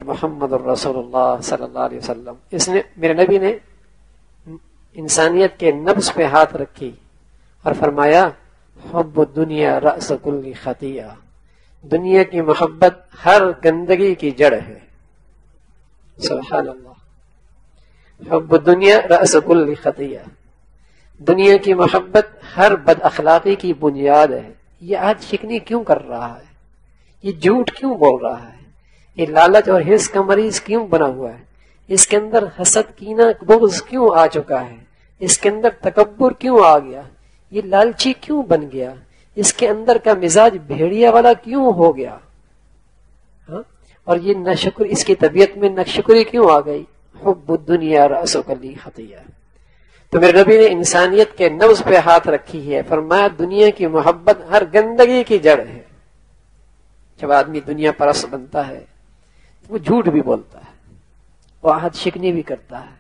محمد الرسول اللہ صلی اللہ علیہ وسلم، اس نے میرے نبی نے انسانیت کے نبض پہ ہاتھ رکھی اور فرمایا حب الدنیا رأس کل خطیہ، دنیا کی محبت ہر گندگی کی جڑ ہے۔ سبحان اللہ، حب الدنیا رأس کل خطیہ، دنیا کی محبت ہر بد اخلاقی کی بنیاد ہے۔ یہ آج شکنی کیوں کر رہا ہے؟ یہ جھوٹ کیوں بول رہا ہے؟ یہ لالچ اور حرص کا مریض کیوں بنا ہوا ہے؟ اس کے اندر حسد کینہ بغض کیوں آ چکا ہے؟ اس کے اندر تکبر کیوں آ گیا؟ یہ لالچی کیوں بن گیا؟ اس کے اندر کا مزاج بھیڑیا والا کیوں ہو گیا؟ ہاں؟ اور یہ ناشکر، اس کی طبیعت میں ناشکری کیوں آ گئی؟ حب الدنیا رأس کل خطیہ۔ تو میرے نبی نے انسانیت کے نبض پہ ہاتھ رکھی ہے، فرمایا دنیا کی محبت ہر گندگی کی جڑ ہے۔ جب آدمی دنیا پرست بنتا ہے وہ جھوٹ بھی بولتا ہے، وہ عہد شکنی بھی کرتا ہے،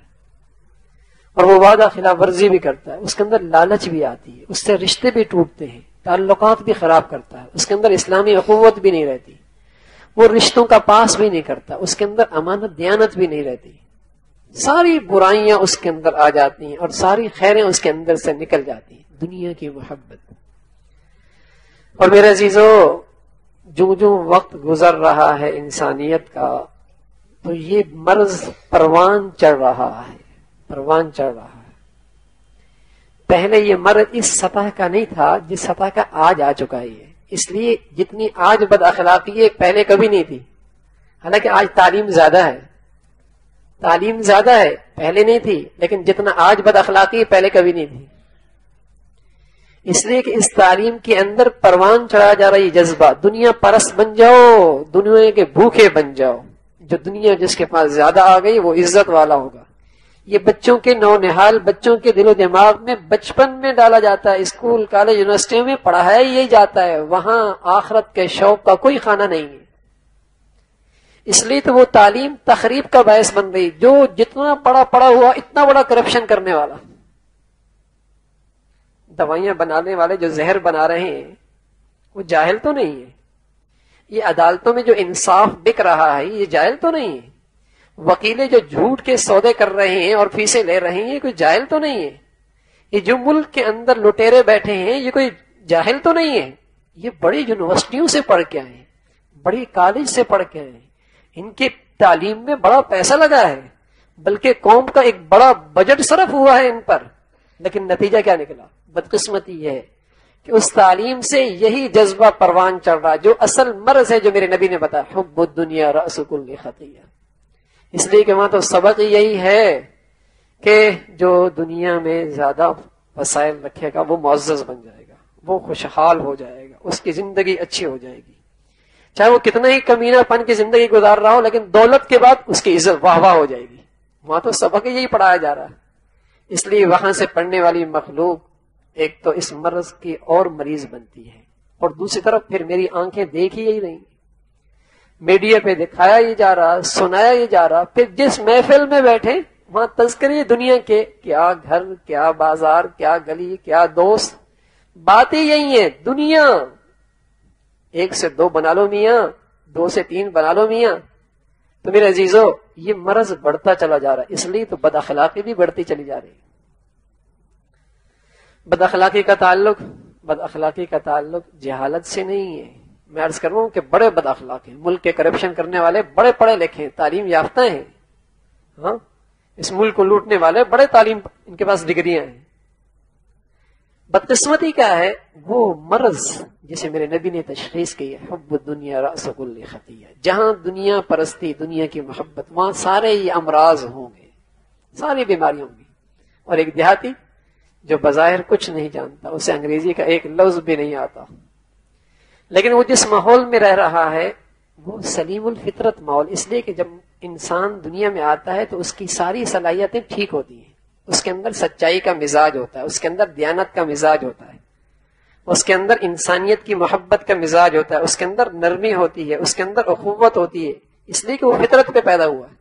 اور وہ وعدہ خلاف ورزی بھی کرتا ہے، اس کے اندر لالچ بھی آتی ہے، اس سے رشتے بھی ٹوٹتے ہیں، تعلقات بھی خراب کرتا ہے، اس کے اندر اسلامی اخوت بھی نہیں رہتی، وہ رشتوں کا پاس بھی نہیں کرتا، اس کے اندر امانت دیانت بھی نہیں رہتی، ساری برائیاں اس کے اندر آ جاتی ہیں اور ساری خیریں اس کے اندر سے نکل جاتی ہیں۔ دنیا کی محبت۔ اور میرے عزیزو، جو وقت گزر رہا ہے انسانیت کا، تو یہ مرض پروان چڑھ رہا ہے، پروان چڑھ رہا ہے۔ پہلے یہ مرض اس سطح کا نہیں تھا جس سطح کا آج آ چکا ہے، اس لیے جتنی آج بد اخلاقی ہے پہلے کبھی نہیں تھی۔ حالانکہ آج تعلیم زیادہ ہے، تعلیم زیادہ ہے، پہلے نہیں تھی، لیکن جتنا آج بد اخلاقی پہلے کبھی نہیں تھی، اس لیے کہ اس تعلیم کے اندر پروان چڑھا جا رہا ہے جذبہ، دنیا پرست بن جاؤ، دنیا کے بھوکے بن جاؤ، جو دنیا جس کے پاس زیادہ آ گئی وہ عزت والا ہوگا۔ یہ بچوں کے نونہال بچوں کے دل و دماغ میں بچپن میں ڈالا جاتا ہے، اسکول کالج یونیورسٹی میں پڑھایا یہی جاتا ہے، وہاں آخرت کے شوق کا کوئی خانہ نہیں ہے۔ اس لیے تو وہ تعلیم تخریب کا باعث بن گئی، جو جتنا پڑھا ہوا اتنا بڑا کرپشن کرنے والا۔ دوائیاں بنانے والے جو زہر بنا رہے ہیں وہ جاہل تو نہیں ہے، یہ عدالتوں میں جو انصاف بک رہا ہے یہ جاہل تو نہیں ہے، وکیلے جو جھوٹ کے سودے کر رہے ہیں اور فیسیں لے رہے ہیں یہ کوئی جاہل تو نہیں ہے، یہ جو ملک کے اندر لٹیرے بیٹھے ہیں یہ کوئی جاہل تو نہیں ہے، یہ بڑی یونیورسٹیوں سے پڑھ کے آئے ہیں، بڑی کالج سے پڑھ کے آئے ہیں، ان کی تعلیم میں بڑا پیسہ لگا ہے، بلکہ قوم کا ایک بڑا بجٹ صرف ہوا ہے ان پر، لیکن نتیجہ کیا نکلا؟ بدقسمتی یہ ہے کہ اس تعلیم سے یہی جذبہ پروان چڑھ رہا جو اصل مرض ہے، جو میرے نبی نے بتایا حب الدنیا رأس کل خطیہ۔ اس لیے کہ وہاں تو سبق یہی ہے کہ جو دنیا میں زیادہ وسائل رکھے گا وہ معزز بن جائے گا، وہ خوشحال ہو جائے گا، اس کی زندگی اچھی ہو جائے گی، چاہے وہ کتنا ہی کمینہ پن کی زندگی گزار رہا ہو، لیکن دولت کے بعد اس کی عزت واہ واہ ہو جائے گی۔ وہاں تو سبق یہی پڑھایا جا رہا ہے، اس لیے وہاں سے پڑھنے والی مخلوق ایک تو اس مرض کی اور مریض بنتی ہے، اور دوسری طرف پھر میری آنکھیں دیکھ ہی یہی رہی، میڈیا پہ دکھایا ہی جا رہا، سنایا ہی جا رہا، پھر جس محفل میں بیٹھے وہاں تذکرے دنیا کے، کیا گھر، کیا بازار، کیا گلی، کیا دوست، باتیں یہی ہیں، دنیا 1 سے 2 بنا لو میاں، 2 سے 3 بنا لو میاں۔ تو میرے عزیزو یہ مرض بڑھتا چلا جا رہا ہے، اس لیے تو بد اخلاقی بھی بڑھتی چلی جا رہی ہے۔ بد اخلاقی کا تعلق جہالت سے نہیں ہے، میں عرض کر رہا ہوں کہ بڑے بد اخلاق ہیں، ملک کے کرپشن کرنے والے بڑے پڑھے لکھے ہیں، تعلیم یافتہ ہیں، ہاں اس ملک کو لوٹنے والے بڑے تعلیم، ان کے پاس ڈگریاں ہیں۔ بدقسمتی کیا ہے؟ وہ مرض جسے میرے نبی نے تشخیص کی ہے حب الدنیا رأس کل خطیہ، جہاں دنیا پرستی، دنیا کی محبت، وہاں سارے یہ امراض ہوں گے، ساری بیماریاں ہوں گی۔ اور ایک دیہاتی جو بظاہر کچھ نہیں جانتا، اسے انگریزی کا ایک لفظ بھی نہیں آتا، لیکن وہ جس ماحول میں رہ رہا ہے وہ سلیم الفطرت ماحول، اس لیے کہ جب انسان دنیا میں آتا ہے تو اس کی ساری صلاحیتیں ٹھیک ہوتی ہیں، اس کے اندر سچائی کا مزاج ہوتا ہے، اس کے اندر دیانت کا مزاج ہوتا ہے، اس کے اندر انسانیت کی محبت کا مزاج ہوتا ہے، اس کے اندر نرمی ہوتی ہے، اس کے اندر اخوت ہوتی ہے، اس لیے کہ وہ فطرت پہ پیدا ہوا ہے۔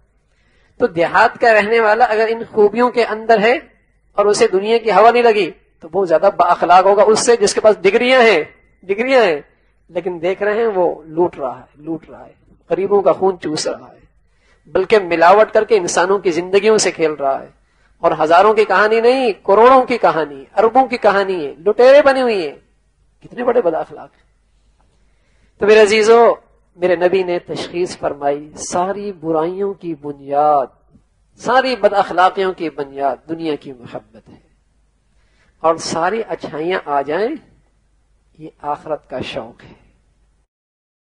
تو دیہات کا رہنے والا اگر ان خوبیوں کے اندر ہے اور اسے دنیا کی ہوا نہیں لگی تو وہ زیادہ با اخلاق ہوگا اس سے جس کے پاس ڈگریاں ہیں، لیکن دیکھ رہے ہیں وہ لوٹ رہا ہے، غریبوں کا خون چوس رہا ہے، بلکہ ملاوٹ کر کے انسانوں کی زندگیوں سے کھیل رہا ہے، اور ہزاروں کی کہانی نہیں، کروڑوں کی کہانی، اربوں کی کہانی ہے، لٹیرے بنے ہوئی ہیں، کتنے بڑے بد اخلاق ہیں۔ تو میرے عزیزو، میرے نبی نے تشخیص فرمائی ساری برائیوں کی بنیاد، ساری بد اخلاقیوں کی بنیاد دنیا کی محبت ہے، اور ساری اچھائیاں آ جائیں یہ آخرت کا شوق ہے۔